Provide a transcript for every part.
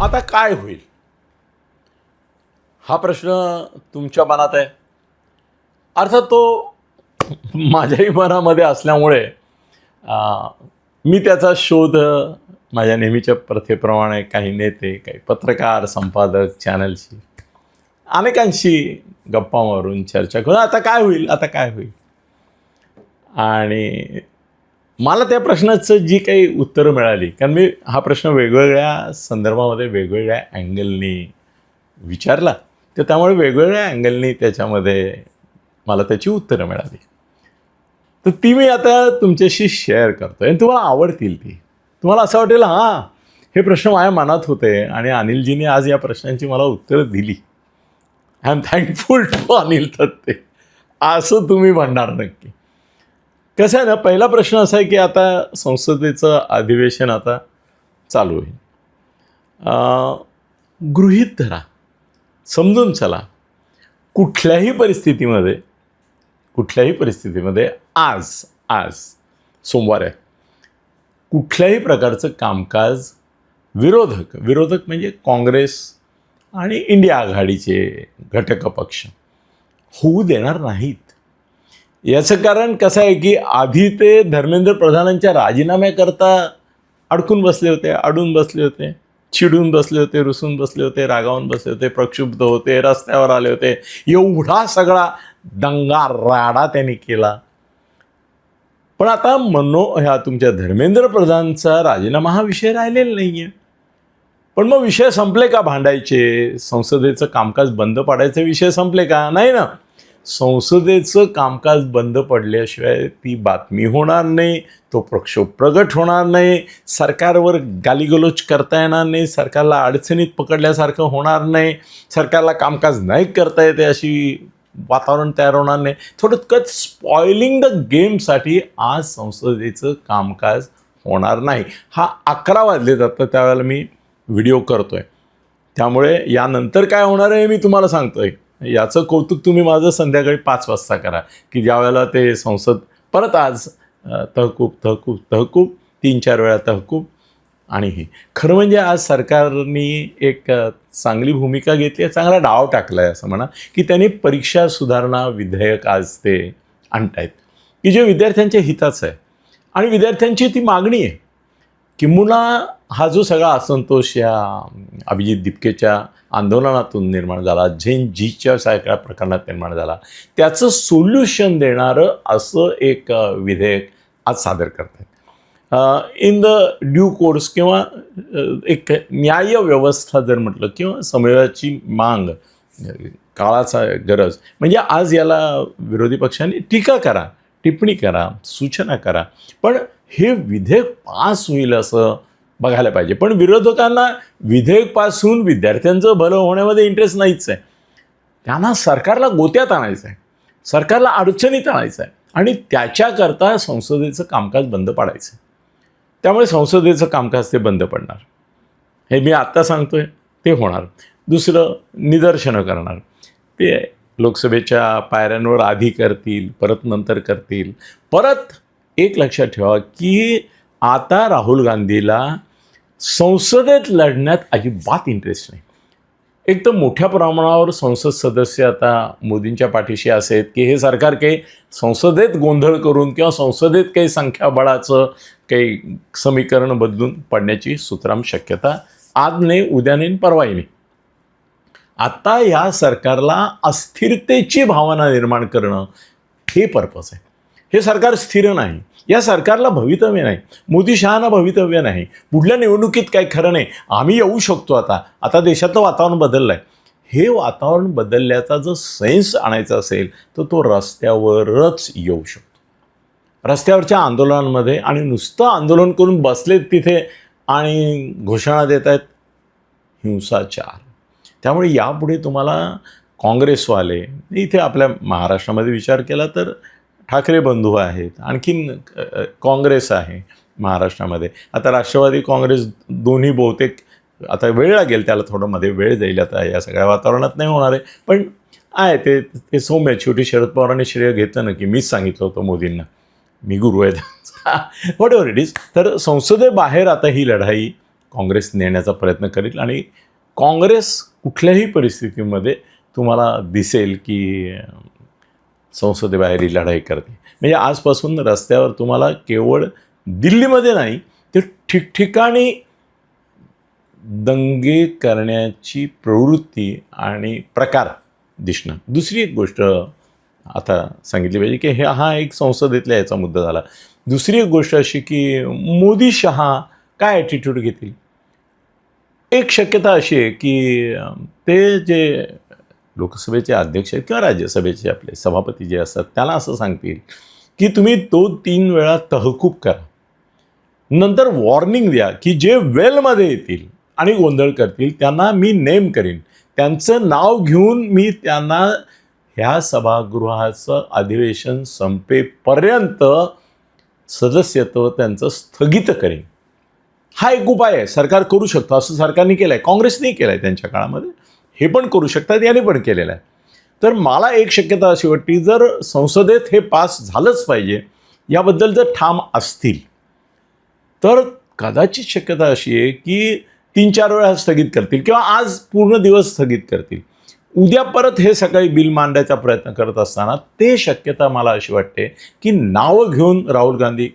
आता काय होईल हा प्रश्न तुमच्या मनात आहे. अर्थात तो माझ्याही मनामध्ये असल्यामुळे मी त्याचा शोध माझ्या नेहमीच्या प्रथेप्रमाणे काही नेते, काही पत्रकार, संपादक, चॅनलशी अनेकांशी गप्पा मारून चर्चा करून आता काय होईल, आता काय होईल. आणि मला त्या प्रश्नाचं जी काही उत्तरं मिळाली, कारण मी हा प्रश्न वेगवेगळ्या संदर्भामध्ये वेगवेगळ्या अँगलनी विचारला, तर त्यामुळे वेगवेगळ्या अँगलनी त्याच्यामध्ये मला त्याची उत्तरं मिळाली. तर ती मी आता तुमच्याशी शेअर करतो आणि तुम्हाला आवडतील ती. तुम्हाला असं वाटेल हां, हे प्रश्न माझ्या मनात होते आणि अनिलजीने आज या प्रश्नांची मला उत्तरं दिली. I am thankful to Anil Thatte, असं तुम्ही म्हणणार नक्की. कसं आहे ना, पहिला प्रश्न असा आहे की आता संसदेचं अधिवेशन आता चालू होईल. गृहीत धरा, समजून चला, कुठल्याही परिस्थितीमध्ये आज सोमवार आहे, कुठल्याही प्रकारचं कामकाज विरोधक म्हणजे काँग्रेस आणि इंडिया आघाडीचे घटक पक्ष होऊ देणार नाहीत. याचं कारण कसं आहे की आधी ते धर्मेंद्र प्रधानांच्या राजीनाम्याकरता अडून बसले होते, चिडून बसले होते, रुसून बसले होते, रागावून बसले होते, प्रक्षुब्ध होते, रस्त्यावर आले होते. एवढा सगळा दंगा राडा त्यांनी केला. पण आता ह्या तुमच्या धर्मेंद्र प्रधानचा राजीनामा हा विषय राहिलेला नाही आहे. पण मग विषय संपले का भांडायचे? संसदेचं कामकाज बंद पाडायचे विषय संपले का? नाही ना. संसदेचं कामकाज बंद पडल्याशिवाय ती बातमी होणार नाही, तो प्रक्षोभ प्रगट होणार नाही, सरकारवर गालीगलोच करता येणार नाही, सरकारला अडचणीत पकडल्यासारखं होणार नाही, सरकारला कामकाज नाही करता येते अशी वातावरण तयार होणार नाही. थोडक्यात स्पॉइलिंग द गेमसाठी आज संसदेचं कामकाज होणार नाही. हा 11 वाजले जातं त्यावेळेला मी व्हिडिओ करतोय. त्यामुळे यानंतर काय होणार आहे मी तुम्हाला सांगतोय. याचं कौतुक तुम्ही माझं संध्याकाळी 5 वाजता करा की ज्यावेळेला ते संसद परत आज तहकूब 3-4 वेळा तहकूब. आणि हे खरं म्हणजे आज सरकारने एक चांगली भूमिका घेतली आहे, चांगला डाव टाकला आहे असं म्हणा की त्यांनी परीक्षा सुधारणा विधेयक आज ते आणतायत की जे विद्यार्थ्यांच्या हिताचं आहे आणि विद्यार्थ्यांची ती मागणी आहे. किंबहुना हा जो सगळा असंतोष या अभिजित दिपकेच्या आंदोलनातून निर्माण झाला, झेन जीच्या सारख्या प्रकरणात निर्माण झाला, त्याचं सोल्युशन देणारं असं एक विधेयक आज सादर करतात. इन द ड्यू कोर्स किंवा एक न्याय व्यवस्था जर म्हटलं किंवा समयाची मांग, काळाचा गरज, म्हणजे आज याला विरोधी पक्षांनी टीका करा, टिप्पणी करा, सूचना करा, पण हे विधेयक पास होईल असं बघायला पाहिजे. पण विरोधकांना विधेयक पास होऊन विद्यार्थ्यांचं भलं होण्यामध्ये इंटरेस्ट नाहीच आहे. त्यांना सरकारला गोत्यात आणायचं आहे, सरकारला अडचणीत आणायचं आहे आणि त्याच्याकरता संसदेचं कामकाज बंद पाडायचं आहे. त्यामुळे संसदेचं कामकाज ते बंद पडणार, हे मी आत्ता सांगतोय, ते होणार. दुसरं, निदर्शनं करणार. ते लोकसभेच्या पायऱ्यांवर आधी करतील, परत नंतर करतील. परत एक लक्षात ठेवा की आता राहुल गांधीला संसदेत लढण्यात अजिबात इंटरेस्ट नाही. एक तर मोठ्या प्रमाणावर संसद सदस्य आता मोदींच्या पाठीशी असे आहेत की हे सरकार काही संसदेत गोंधळ करून किंवा संसदेत काही संख्याबळाचं काही समीकरण बदलून पडण्याची सुतराम शक्यता आज नाही, उद्या नाही, परवाही नाही. आता या सरकारला अस्थिरतेची भावना निर्माण करणं हे पर्पज आहे. हे सरकार स्थिर नाही, या सरकारला भवितव्य नाही, मोदी शहाना भवितव्य नाही, पुढल्या निवडणुकीत काही खरं नाही, आम्ही येऊ शकतो. आता देशातलं वातावरण बदललं आहे. हे वातावरण बदलल्याचा जर सेन्स आणायचा असेल तर तो रस्त्यावरच येऊ शकतो. रस्त्यावरच्या आंदोलनांमध्ये, आणि नुसतं आंदोलन करून बसलेत तिथे आणि घोषणा देत आहेत हिंसाचार. त्यामुळे यापुढे तुम्हाला काँग्रेसवाले, इथे आपल्या महाराष्ट्रामध्ये विचार केला तर ठाकरे बंधू आहेत, आणखीन काँग्रेस आहे महाराष्ट्रामध्ये, आता राष्ट्रवादी काँग्रेस दोन्ही बहुतेक आता वेळ लागेल, त्याला थोडं मध्ये वेळ जाईल, आता या सगळ्या वातावरणात नाही होणार आहे. पण आहे ते सौम्य. शेवटी शरद पवारांनी श्रेय घेतलं ना की मीच सांगितलं होतं मोदींना, मी गुरु आहे व्हॉट एव्हर इट इज. तर संसदेबाहेर आता ही लढाई काँग्रेस नेण्याचा प्रयत्न करेल आणि काँग्रेस कुठल्याही परिस्थितीमध्ये तुम्हाला दिसेल की संसदेबाहेर ही लढाई करते. म्हणजे आजपासून रस्त्यावर तुम्हाला केवळ दिल्लीमध्ये नाही तर ठिकठिकाणी दंगे करण्याची प्रवृत्ती आणि प्रकार दिसणं. दुसरी एक गोष्ट आता सांगितली पाहिजे की हा एक संसदेतल्या याचा मुद्दा झाला. दुसरी एक गोष्ट अशी की मोदी शहा काय ॲटिट्यूड घेतील. एक शक्यता अशी आहे की ते जे लोकसभेचे अध्यक्ष आहेत किंवा राज्यसभेचे आपले सभापती जे असतात त्याला असं सांगतील की तुम्ही 2-3 वेळा तहकूब करा, नंतर वॉर्निंग द्या की जे वेलमध्ये येतील आणि गोंधळ करतील त्यांना मी नेम करीन, त्यांचं नाव घेऊन मी त्यांना ह्या सभागृहाचं अधिवेशन संपेपर्यंत सदस्यत्व त्यांचं स्थगित करेन. हा एक उपाय आहे, सरकार करू शकतं. असं सरकारने केलं आहे, काँग्रेसने केलं आहे त्यांच्या काळामध्ये, हे पण करू शकतात, याने पण केलेलं आहे. तर मला एक शक्यता अशी वाटते, जर संसदेत हे पास झालंच पाहिजे याबद्दल जर ठाम असतील तर कदाचित शक्यता अशी आहे की 3-4 वेळा स्थगित करतील किंवा आज पूर्ण दिवस स्थगित करतील. उद्या परत हे सकाळी बिल मांडायचा प्रयत्न करत असताना ते शक्यता मला अशी वाटते की नावं घेऊन राहुल गांधी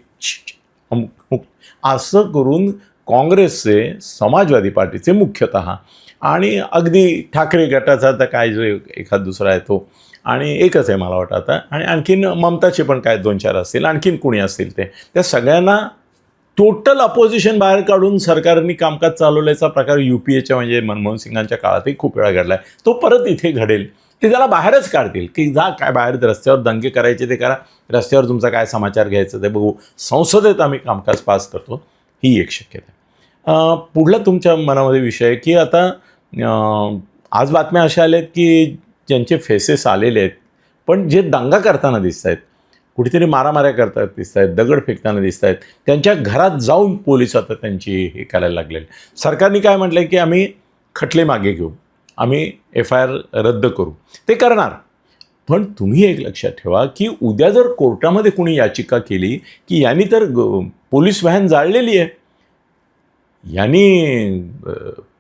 असं करून काँग्रेसचे, समाजवादी पार्टीचे मुख्यतः आणि अगदी ठाकरे गटाचा तर काय जो एखाद दुसरा आहे तो आणि एकच आहे मला वाटतं आता, आणि आणखीन ममताचे पण काय 2-4 असतील, आणखीन कुणी असतील ते, त्या सगळ्यांना टोटल अपोजिशन बाहेर काढून सरकारने कामकाज चालवल्याचा प्रकार UPAच्या म्हणजे मनमोहन सिंगांच्या काळातही खूप वेळा घडला आहे. तो परत इथे घडेल. ते त्याला बाहेरच काढतील की जा काय बाहेर रस्त्यावर दंगे करायचे ते करा, रस्त्यावर तुमचा काय समाचार घ्यायचं ते बघू, संसदेत आम्ही कामकाज पास करतो, ही एक शक्यता आहे. पुढला तुमच्या मनामध्ये विषय आहे की आता आज बातम्या अशा आल्या आहेत की ज्यांचे फेसेस आलेले आहेत पण जे दंगा करताना दिसत आहेत, कुठेतरी मारामाऱ्या करतात दिसत आहेत, दगड फेकताना दिसत आहेत, त्यांच्या घरात जाऊन पोलीस आता त्यांची हे करायला लागलेले. सरकारने काय म्हटलं आहे की आम्ही खटले मागे घेऊ, आम्ही FIR रद्द करू, ते करणार. पण तुम्ही एक लक्षात ठेवा की उद्या जर कोर्टामध्ये कुणी याचिका केली की यांनी तर पोलीस व्हॅन जाळलेली आहे, यांनी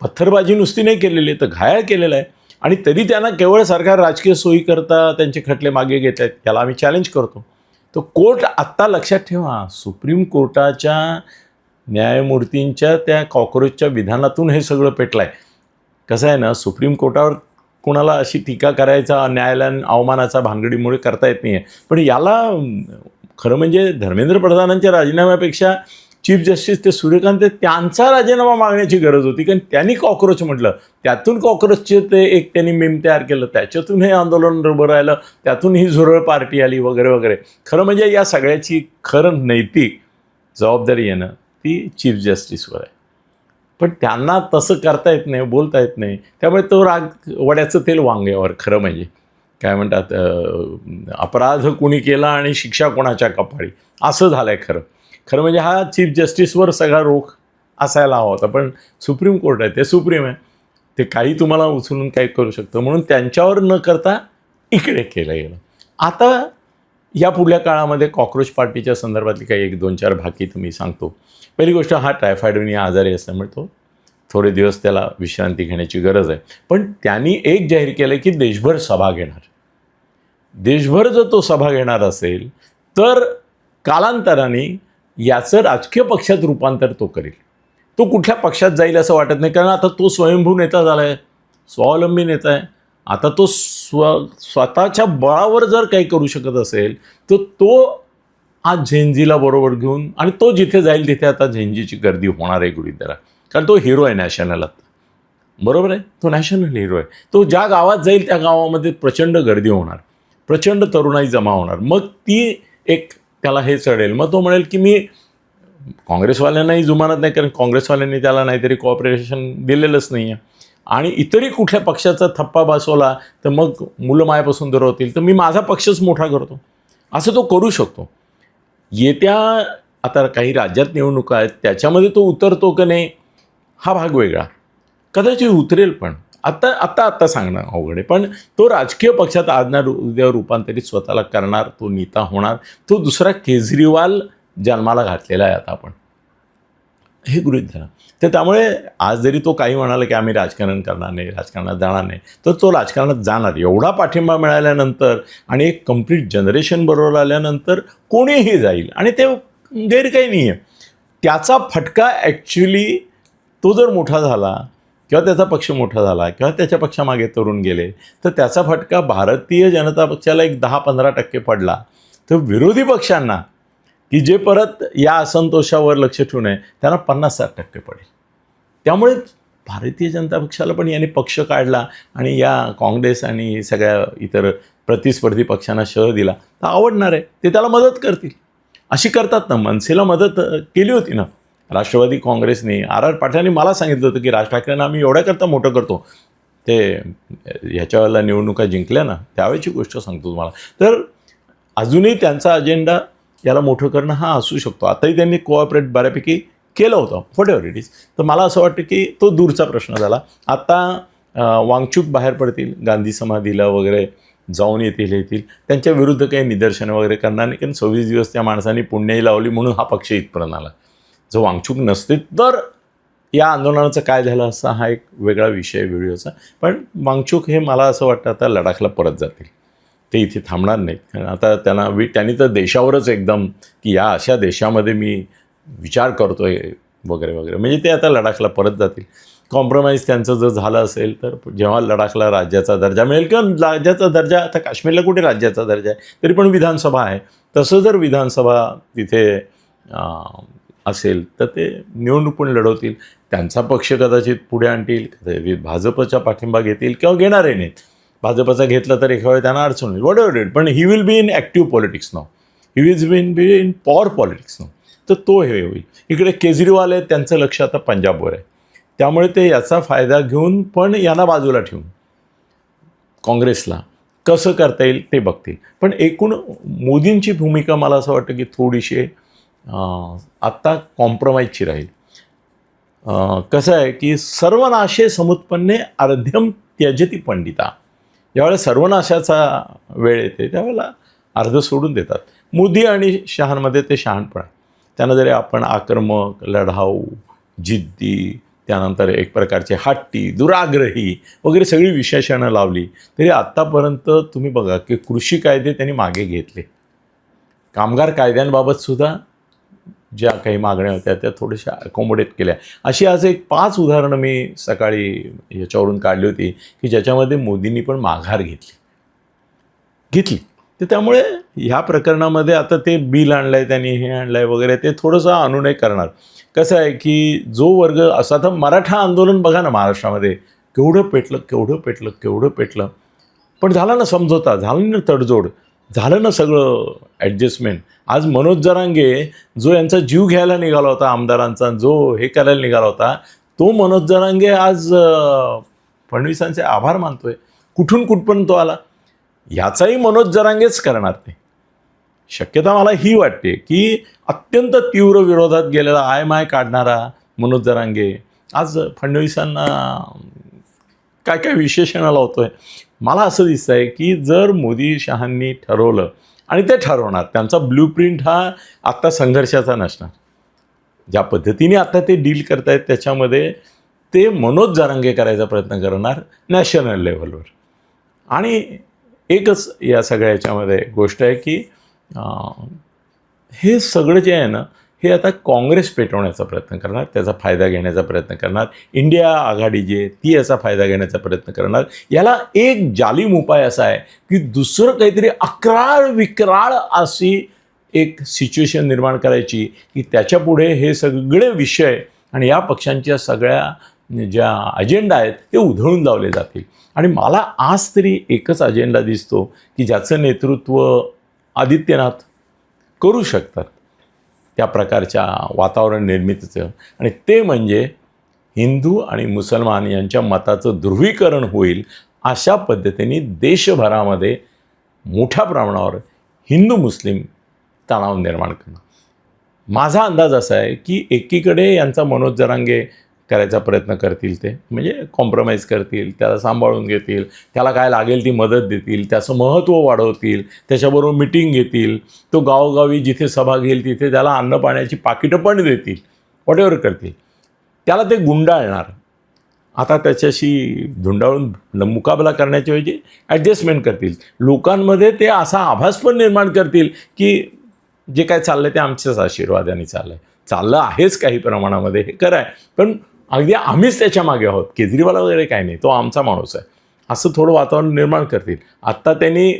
पत्थरबाजी नुसती नाही केलेली तर घायाळ केलेलं आहे आणि तरी त्यांना केवळ सरकार राजकीय सोयीकरता त्यांचे खटले मागे घेत आहेत, त्याला आम्ही चॅलेंज करतो. तर कोर्ट आत्ता लक्षात ठेवा, सुप्रीम कोर्टाच्या न्यायमूर्तींच्या त्या कॉक्रोचच्या विधानातून हे सगळं पेटलं आहे. कसं आहे ना, सुप्रीम कोर्टावर कोणाला अशी टीका करायचा न्यायालयीन अवमानाचा भानगडीमुळे करता येत नाही आहे. पण याला खरं म्हणजे धर्मेंद्र प्रधानांच्या राजीनाम्यापेक्षा चीफ जस्टिस ते सूर्यकांत त्यांचा राजीनामा मागण्याची गरज होती, कारण त्यांनी कॉक्रोच म्हटलं, त्यातून कॉक्रोचचे ते एक त्यांनी मेम तयार केलं, त्याच्यातून हे आंदोलन उभं राहिलं, त्यातून ही झुरळ पार्टी आली वगैरे वगैरे. खरं म्हणजे या सगळ्याची खरं नैतिक जबाबदारी आहे ना ती चीफ जस्टिसवर आहे. पण त्यांना तसं करता येत नाही, बोलता येत नाही, त्यामुळे तो राग वड्याचं तेल वांग्यावर. खरं म्हणजे काय म्हणतात, अपराध कुणी केला आणि शिक्षा कोणाच्या कपाळी, असं झालं आहे. खरं म्हणजे हा चीफ जस्टिसवर सगळा रोख असायला हवा होता. पण सुप्रीम कोर्ट आहे, ते सुप्रीम आहे, ते काही तुम्हाला उचलून काही करू शकतं, म्हणून त्यांच्यावर न करता इकडे केलं गेलं. आता या पुढल्या काळामध्ये कॉक्रोच पार्टीच्या संदर्भातली काही 1-2-4 भाकी तुम्ही सांगतो. पहिली गोष्ट, हा टायफॉइडने आजारी असल्यामुळे तो थोडे दिवस त्याला विश्रांती घेण्याची गरज आहे. पण त्यांनी एक जाहीर केलं की देशभर सभा घेणार. देशभर जर तो सभा घेणार असेल तर कालांतराने याचं राजकीय पक्षात रूपांतर तो करेल. तो कुठल्या पक्षात जाईल असं वाटत नाही, कारण आता तो स्वयंभू नेता झाला आहे, स्वावलंबी नेता आहे. आता तो स्वतःच्या बळावर जर काही करू शकत असेल तर तो आज झेंजीला बरोबर घेऊन, आणि तो जिथे जाईल तिथे आता झेंजीची गर्दी होणार आहे गृहीत धरा, कारण तो हिरो आहे नॅशनल. आता बरोबर आहे, तो नॅशनल हिरो आहे. तो ज्या गावात जाईल त्या गावामध्ये प्रचंड गर्दी होणार, प्रचंड तरुणाई जमा होणार. मग ती एक त्याला हे चढेल. मग तो म्हणेल की मी काँग्रेसवाल्यांनाही जुमानत नाही, कारण काँग्रेसवाल्यांनी त्याला नाहीतरी कॉपरेशन दिलेलंच नाही आहे, आणि इतरही कुठल्या पक्षाचा थप्पा बसवला तर मग मुलं मायापासून दूर होतील, तर मी माझा पक्षच मोठा करतो, असं तो करू शकतो. येत्या आता काही राज्यात निवडणुका आहेत, त्याच्यामध्ये तो उतरतो का नाही हा भाग वेगळा, कदाचित उतरेल, पण आता सांगणं अवघड आहे. पण तो राजकीय पक्षात आज ना उद्या रूपांतरित स्वतःला करणार, तो नेता होणार. तो दुसरा केजरीवाल जन्माला घातलेला आहे आता आपण. हे गृहीत धरा. तर त्यामुळे आज जरी तो काही म्हणाला की आम्ही राजकारण करणार नाही, राजकारणात जाणार नाही, तर तो राजकारणात जाणार. एवढा पाठिंबा मिळाल्यानंतर आणि एक कंप्लीट जनरेशन बरोबर आल्यानंतर कोणीही जाईल आणि ते गैर काही नाही आहे. त्याचा फटका ॲक्च्युली तो जर मोठा झाला किंवा त्याचा पक्ष मोठा झाला किंवा त्याच्या पक्षामागे तरुण गेले, तर त्याचा फटका भारतीय जनता पक्षाला एक 10-15% पडला, तर विरोधी पक्षांना की जे परत या असंतोषावर लक्ष ठेवून आहे त्यांना 50-60% पडेल. त्यामुळे भारतीय जनता पक्षाला पण याने पक्ष काढला आणि या काँग्रेस आणि सगळ्या इतर प्रतिस्पर्धी पक्षांना शह दिला तर आवडणार आहे, ते त्याला मदत करतील. अशी करतात ना, मनसेला मदत केली होती ना राष्ट्रवादी काँग्रेसने. आर पाटलांनी मला सांगितलं होतं की राज ठाकरेंना आम्ही एवढ्याकरता मोठं करतो. ते ह्याच्यावेळेला निवडणुका जिंकल्या ना त्यावेळेची गोष्ट सांगतो तुम्हाला. तर अजूनही त्यांचा अजेंडा याला मोठं करणं हा असू शकतो. आताही त्यांनी कोऑपरेट बऱ्यापैकी केलं होतं, व्हॉट एव्हर इट इज. तर मला असं वाटतं की तो दूरचा प्रश्न झाला. आता वांगचूक बाहेर पडतील, गांधी समाधीला वगैरे जाऊन येतील. त्यांच्या विरुद्ध काही निदर्शनं वगैरे करणार नाही, कारण 26 दिवस त्या माणसांनी पुण्याही लावली म्हणून हा पक्ष इथपर्यंत आला. जर वांगचूक नसते तर या आंदोलनाचं काय झालं असं हा एक वेगळा विषय व्हिडिओचा. पण वांगचूक हे मला असं वाटतं आता लडाखला परत जातील, ते इथे थांबणार नाहीत. कारण आता त्यांनी तर देशावरच एकदम की या अशा देशामध्ये मी विचार करतोय वगैरे वगैरे, म्हणजे ते आता लडाखला परत जातील. कॉम्प्रोमाइज त्यांचं जर झालं असेल तर जेव्हा लडाखला राज्याचा दर्जा मिळेल किंवा राज्याचा दर्जा, आता काश्मीरला कुठे राज्याचा दर्जा आहे, तरी पण विधानसभा आहे, तसं जर विधानसभा तिथे असेल तर ते निवडणूक पण लढवतील. त्यांचा पक्ष कदाचित पुढे आणतील, कदाचित भाजपचा पाठिंबा घेतील किंवा घेणारही नाहीत. भाजपचा घेतला तर एका वेळी त्यांना अडचण होईल, व्हॉट एव्हर इट. पण he will be in active politics now, he will be in power politics now. तर तो हे होईल. इकडे केजरीवाल आहे, त्यांचं लक्ष आता पंजाबवर आहे. त्यामुळे ते याचा फायदा घेऊन पण यांना बाजूला ठेवून काँग्रेसला कसं करता येईल ते बघतील. पण एकूण मोदींची भूमिका मला असं वाटतं की थोडीशी आत्ता कॉम्प्रोमाइजची राहील. कसं आहे की सर्वनाशे समुत्पन्ने अर्ध्यम त्यजती पंडिता. ज्यावेळेला सर्वनाशाचा वेळ येते त्यावेळेला अर्ध सोडून देतात. मोदी आणि शहांमध्ये ते शहाणपण आहे. त्यांना जरी आपण आक्रमक, लढाऊ, जिद्दी, त्यानंतर एक प्रकारचे हट्टी, दुराग्रही वगैरे सगळी विशेषणं लावली तरी आत्तापर्यंत तुम्ही बघा की कृषी कायदे त्यांनी मागे घेतले. कामगार कायद्यांबाबतसुद्धा ज्या काही मागण्या होत्या त्या थोड्याशा अकोमोडेट केल्या. अशी आज एक 5 उदाहरणं मी सकाळी याच्यावरून काढली होती की ज्याच्यामध्ये मोदींनी पण माघार घेतली. तर त्यामुळे ह्या प्रकरणामध्ये आता ते बिल आणलं आहे त्यांनी, हे आणलं आहे वगैरे, ते थोडंसं अनुनय करणार. कसं आहे की जो वर्ग असा, तर मराठा आंदोलन बघा ना महाराष्ट्रामध्ये केवढं पेटलं. पण झाला ना समझोता, झालं ना तडजोड, झालं ना सगळं ॲडजस्टमेंट. आज मनोज जरांगे जो यांचा जीव घ्यायला निघाला होता, आमदारांचा जो हे करायला निघाला होता, तो मनोज जरांगे आज फडणवीसांचे आभार मानतोय. कुठपर्यंत तो आला ह्याचाही मनोज जरांगेच करणार ते. शक्यता मला ही वाटते की अत्यंत तीव्र विरोधात गेलेला आय काढणारा मनोज जरांगे आज फडणवीसांना काय काय विशेषणं लावतोय. मला असं दिसतं आहे की जर मोदी शहांनी ठरवलं आणि ते ठरवणार, त्यांचा ब्ल्यूप्रिंट हा आत्ता संघर्षाचा नसणार. ज्या पद्धतीने आता ते डील करतायत त्याच्यामध्ये ते मनोज जरांगे करायचा प्रयत्न करणार नॅशनल लेवलवर. आणि एकच या सगळ्या याच्यामध्ये गोष्ट आहे की हे सगळं जे आहे ना हे आता काँग्रेस पेटवण्याचा प्रयत्न करणार, त्याचा फायदा घेण्याचा प्रयत्न करणार. इंडिया आघाडी जी आहे ती याचा फायदा घेण्याचा प्रयत्न करणार. याला एक जालिम उपाय असा आहे की दुसरं काहीतरी अक्राळ विक्राळ अशी एक सिच्युएशन निर्माण करायची की त्याच्यापुढे हे सगळे विषय आणि या पक्षांच्या सगळ्या ज्या अजेंडा आहेत ते उधळून लावले जातील. आणि मला आज तरी एकच अजेंडा दिसतो की ज्याचं नेतृत्व आदित्यनाथ करू शकतात त्या प्रकारच्या वातावरण निर्मितीचं, आणि ते म्हणजे हिंदू आणि मुसलमान यांच्या मताचं ध्रुवीकरण होईल अशा पद्धतीने देशभरामध्ये मोठ्या प्रमाणावर हिंदू मुस्लिम तणाव निर्माण करणं. माझा अंदाज असा आहे की एकीकडे यांचा मनोज जरांगे करायचा प्रयत्न करतील, ते म्हणजे कॉम्प्रोमाइज करतील, त्याला सांभाळून घेतील, त्याला काय लागेल ती मदत देतील, त्याचं महत्त्व वाढवतील, त्याच्याबरोबर मिटिंग घेतील, तो गावोगावी जिथे सभा घेईल तिथे त्याला अन्न पाण्याची पाकिटं पण देतील, व्हॉटेवर करतील, त्याला ते गुंडाळणार. आता त्याच्याशी धुंडाळून मुकाबला करण्याच्या ऐवजी ॲडजस्टमेंट करतील. लोकांमध्ये ते असा आभास पण निर्माण करतील की जे काय चाललंय ते आमच्याच आशीर्वादाने चाललं आहेच काही प्रमाणामध्ये, हे खरं आहे, पण अगदी आम्हीच त्याच्या मागे आहोत, केजरीवाल वगैरे काही नाही, तो आमचा माणूस आहे, असं थोडं वातावरण निर्माण करतील. आत्ता त्यांनी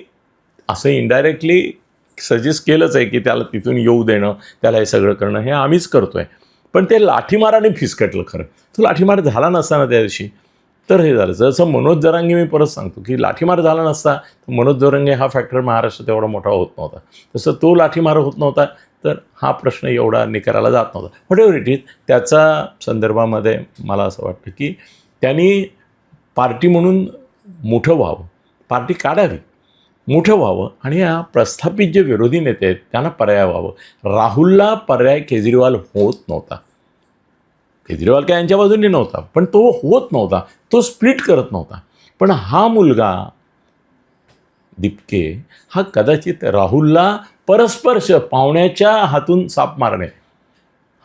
असं इनडायरेक्टली सजेस्ट केलंच आहे की त्याला तिथून येऊ देणं, त्याला हे सगळं करणं हे आम्हीच करतोय. पण ते लाठीमाराने फिसकटलं खरं. तो लाठीमार झाला नसताना त्या दिवशी तर हे झालं. जसं मनोज जरांगे, मी परत सांगतो की लाठीमार झाला नसता तर मनोज जरांगे हा फॅक्टर महाराष्ट्रात एवढा मोठा होत नव्हता. तसं तो लाठीमार होत नव्हता तर हा प्रश्न एवढा निकालाला जात नव्हता. व्हॉटेवर इट इज, त्याच्या संदर्भामध्ये मला असं वाटतं की त्यांनी पार्टी म्हणून मोठं व्हावं, पार्टी काढावी, मोठं व्हावं आणि या प्रस्थापित जे विरोधी नेते आहेत त्यांना पर्याय व्हावं. राहुलला पर्याय केजरीवाल होत नव्हता. केजरीवाल काय यांच्या बाजूने नव्हता, पण तो होत नव्हता, तो स्प्लिट करत नव्हता. पण हा मुलगा दिपके हा कदाचित राहुलला परस्पर पाहुण्याच्या हातून साप मारणे,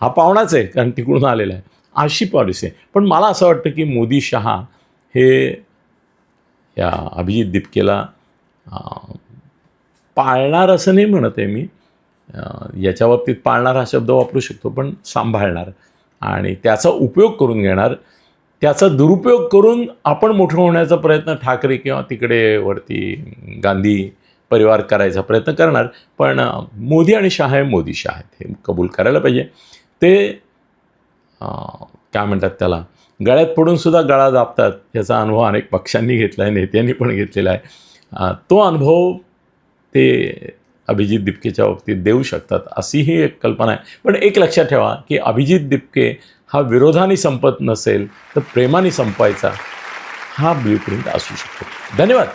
हा पाहुणाच आहे कारण तिकडून आलेला आहे, अशी पॉलिसी आहे. पण मला असं वाटतं की मोदी शहा हे या अभिजित दिपकेला पाळणार असं नाही म्हणत आहे मी, याच्या बाबतीत पाळणार हा शब्द वापरू शकतो, पण सांभाळणार आणि त्याचा उपयोग करून घेणार. त्याचा दुरुपयोग करून आपण मोठं होण्याचा प्रयत्न ठाकरे किंवा तिकडे वरती गांधी परिवार करायचा प्रयत्न करणार. पण मोदी आणि शहा हे मोदी शहा आहेत, हे कबूल करायला पाहिजे. ते काय म्हणतात त्याला, गळ्यात पडून सुद्धा गळा दाबतात, याचा अनुभव अनेक पक्षांनी घेतला आहे, नेत्यांनी पण घेतलेला आहे. तो अनुभव ते अभिजित दिपकेच्या बाबतीत देऊ शकतात अशी ही एक कल्पना आहे. पण एक लक्षात ठेवा की अभिजित दिपके हा विरोधाने संपत नसेल तर प्रेमाने संपायचा हा ब्ल्यूप्रिंट असू शकतो. धन्यवाद.